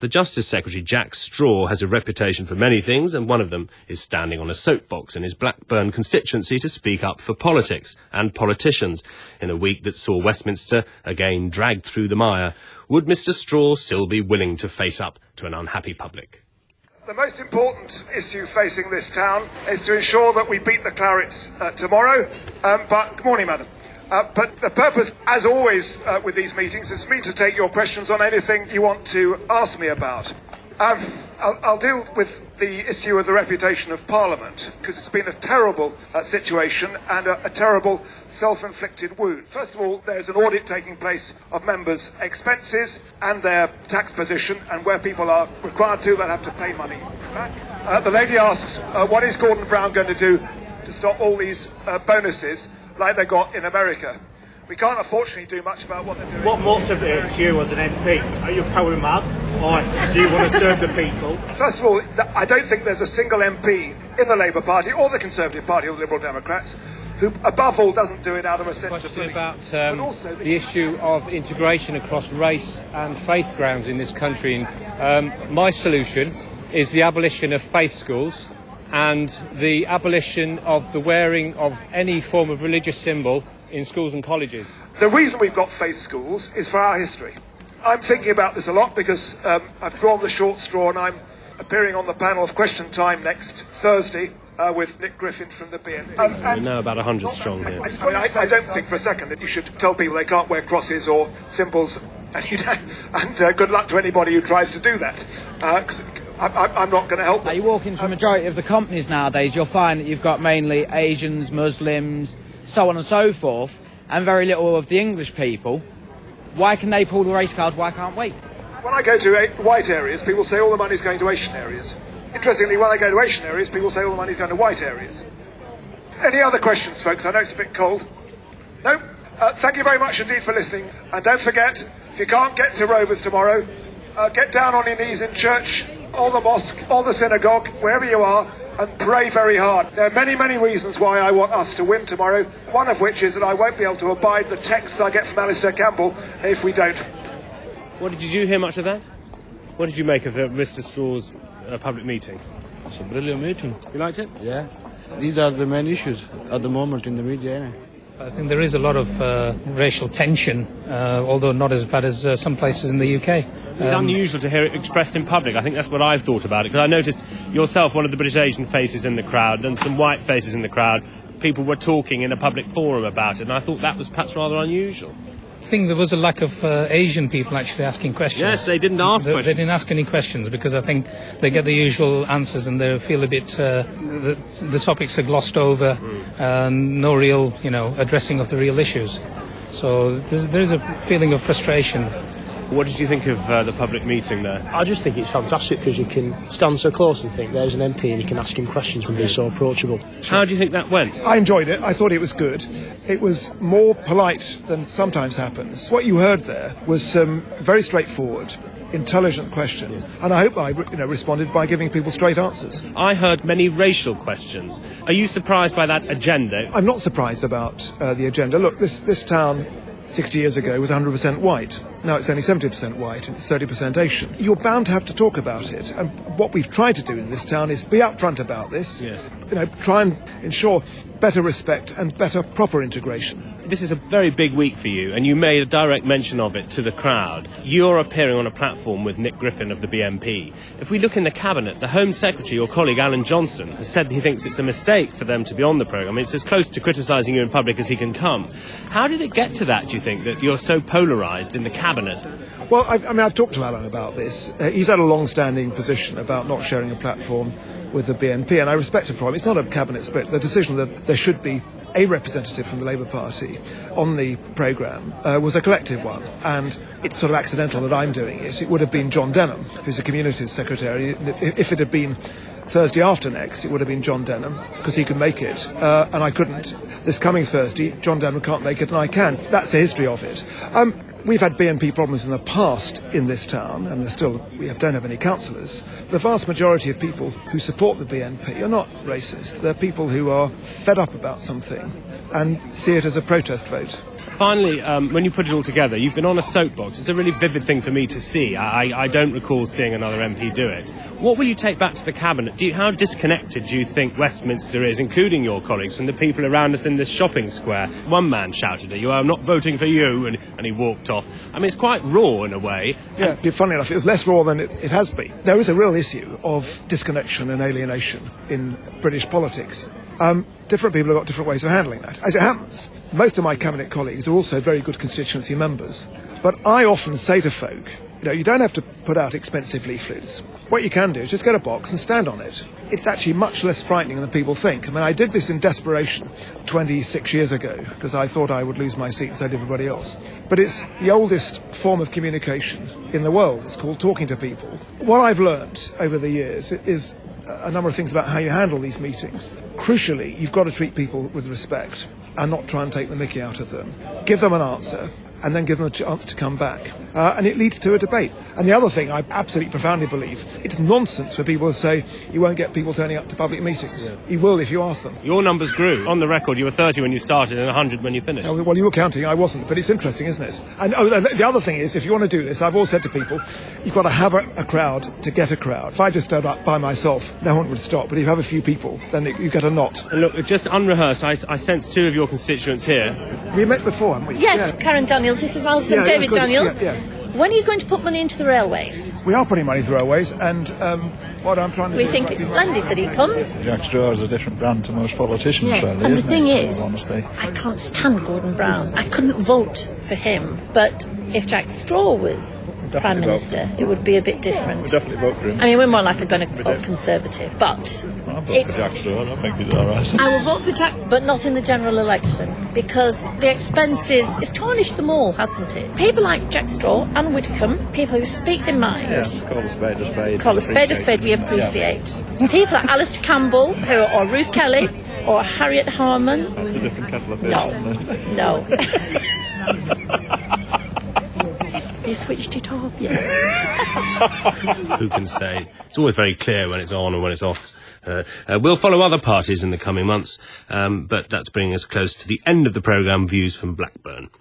The Justice Secretary, Jack Straw, has a reputation for many things, and one of them is standing on a soapbox in his Blackburn constituency to speak up for politics and politicians. In a week that saw Westminster again dragged through the mire, would Mr Straw still be willing to face up to an unhappy public? The most important issue facing this town is to ensure that we beat the Clarets tomorrow. Good morning, Madam. But the purpose, as always with these meetings, is for me to take your questions on anything you want to ask me about. I'll deal with the issue of the reputation of Parliament, because it's been a terrible situation and a terrible self-inflicted wound. First of all, there's an audit taking place of members' expenses and their tax position, and where people are required to, they'll have to pay money back. The lady asks, what is Gordon Brown going to do to stop all these bonuses like they got in America? We can't unfortunately do much about what they're doing. What motivates you as an MP? Are you power mad, or do you want to serve the people? First of all, I don't think there's a single MP in the Labour Party or the Conservative Party or the Liberal Democrats who, above all, doesn't do it out of a sense of belief. About the issue of integration across race and faith grounds in this country. My solution is the abolition of faith schools and the abolition of the wearing of any form of religious symbol in schools and colleges. The reason we've got faith schools is for our history. I'm thinking about this a lot because I've drawn the short straw and I'm appearing on the panel of Question Time next Thursday with Nick Griffin from the BNP. We're now about 100 strong here. I don't think for a second that you should tell people they can't wear crosses or symbols, and good luck to anybody who tries to do that, because I'm not going to help them. You walk into the majority of the companies nowadays, you'll find that you've got mainly Asians, Muslims, so on and so forth, and very little of the English people. Why can they pull the race card? Why can't we? When I go to white areas, people say all the money's going to Asian areas. Interestingly, when I go to Asian areas, people say all the money's going to white areas. Any other questions, folks? I know it's a bit cold. No? Thank you very much indeed for listening. And don't forget, if you can't get to Rovers tomorrow, get down on your knees in church, or the mosque, or the synagogue, wherever you are, and pray very hard. There are many, many reasons why I want us to win tomorrow, one of which is that I won't be able to abide the text I get from Alistair Campbell if we don't. Did you hear much of that? What did you make of Mr Straw's public meeting? It's a brilliant meeting. You liked it? Yeah. These are the main issues at the moment in the media, innit? I think there is a lot of racial tension, although not as bad as some places in the UK. It's unusual to hear it expressed in public. I think that's what I've thought about it, because I noticed yourself, one of the British Asian faces in the crowd, and some white faces in the crowd. People were talking in a public forum about it, and I thought that was perhaps rather unusual. I think there was a lack of Asian people actually asking questions. Yes, they didn't ask questions. They didn't ask any questions because I think they get the usual answers and they feel a bit the topics are glossed over, no real, addressing of the real issues. So there's a feeling of frustration. What did you think of the public meeting there? I just think it's fantastic because you can stand so close and think there's an MP and you can ask him questions and be so approachable. How do you think that went? I enjoyed it. I thought it was good. It was more polite than sometimes happens. What you heard there was some very straightforward, intelligent questions, and I hope I responded by giving people straight answers. I heard many racial questions. Are you surprised by that agenda? I'm not surprised about the agenda. Look, this town 60 years ago was 100% white. Now it's only 70% white and it's 30% Asian. You're bound to have to talk about it. And what we've tried to do in this town is be upfront about this. Yes. Try and ensure better respect and better proper integration. This is a very big week for you, and you made a direct mention of it to the crowd. You're appearing on a platform with Nick Griffin of the BNP. If we look in the Cabinet, the Home Secretary, your colleague Alan Johnson, has said he thinks it's a mistake for them to be on the programme. It's as close to criticising you in public as he can come. How did it get to that, do you think, that you're so polarised in the Cabinet? Well, I've talked to Alan about this. He's had a long-standing position about not sharing a platform with the BNP, and I respect him for him. It's not a cabinet split. The decision that there should be a representative from the Labour Party on the programme was a collective one, and it's sort of accidental that I'm doing it. It would have been John Denham, who's the Communities Secretary. If it had been Thursday after next, it would have been John Denham, because he could make it, and I couldn't. This coming Thursday, John Denham can't make it, and I can. That's the history of it. We've had BNP problems in the past in this town, and don't have any councillors. The vast majority of people who support the BNP are not racist. They're people who are fed up about something and see it as a protest vote. Finally, when you put it all together, you've been on a soapbox. It's a really vivid thing for me to see. I don't recall seeing another MP do it. What will you take back to the Cabinet? How disconnected do you think Westminster is, including your colleagues, from the people around us in this shopping square? One man shouted at you, "I'm not voting for you," and he walked off. I mean, it's quite raw in a way. Yeah, funny enough, it was less raw than it has been. There is a real issue of disconnection and alienation in British politics. Different people have got different ways of handling that. As it happens, most of my Cabinet colleagues are also very good constituency members. But I often say to folk, you don't have to put out expensive leaflets. What you can do is just get a box and stand on it. It's actually much less frightening than people think. I mean, I did this in desperation 26 years ago because I thought I would lose my seat as I did everybody else. But it's the oldest form of communication in the world. It's called talking to people. What I've learned over the years is a number of things about how you handle these meetings. Crucially, you've got to treat people with respect and not try and take the mickey out of them. Give them an answer and then give them a chance to come back. And it leads to a debate. And the other thing I absolutely profoundly believe, it's nonsense for people to say you won't get people turning up to public meetings. You will if you ask them. Your numbers grew. On the record, you were 30 when you started and 100 when you finished. Oh, well, you were counting, I wasn't. But it's interesting, isn't it? And the other thing is, if you want to do this, I've always said to people, you've got to have a crowd to get a crowd. If I just stood up by myself, no one would stop. But if you have a few people, then you get a knot. And look, just unrehearsed, I sense two of your constituents here. We met before, haven't we? Yes, Karen Daniels. This is my husband, David Daniels. Yeah. When are you going to put money into the railways? We are putting money into railways, and what I'm trying to do... We think it's splendid that he comes. Jack Straw is a different brand to most politicians, Yes, really, and the isn't thing it? is, Honestly. I can't stand Gordon Brown. I couldn't vote for him, but if Jack Straw was Prime Minister, it would be a bit different. We'd definitely vote for him. I mean, we're more likely going to vote Conservative, but I'll vote for Jack Straw. I think he's all right. I will vote for Jack, but not in the general election, because the expenses, it's tarnished them all, hasn't it? People like Jack Straw and Widdicombe, people who speak their mind. Yeah, call a spade a spade. Call a spade a spade, we appreciate. People like Alistair Campbell, or Ruth Kelly, or Harriet Harman. That's a different kettle of fish, isn't it? No. You switched it off, yeah. Who can say? It's always very clear when it's on and when it's off. We'll follow other parties in the coming months, but that's bringing us close to the end of the programme, Views from Blackburn.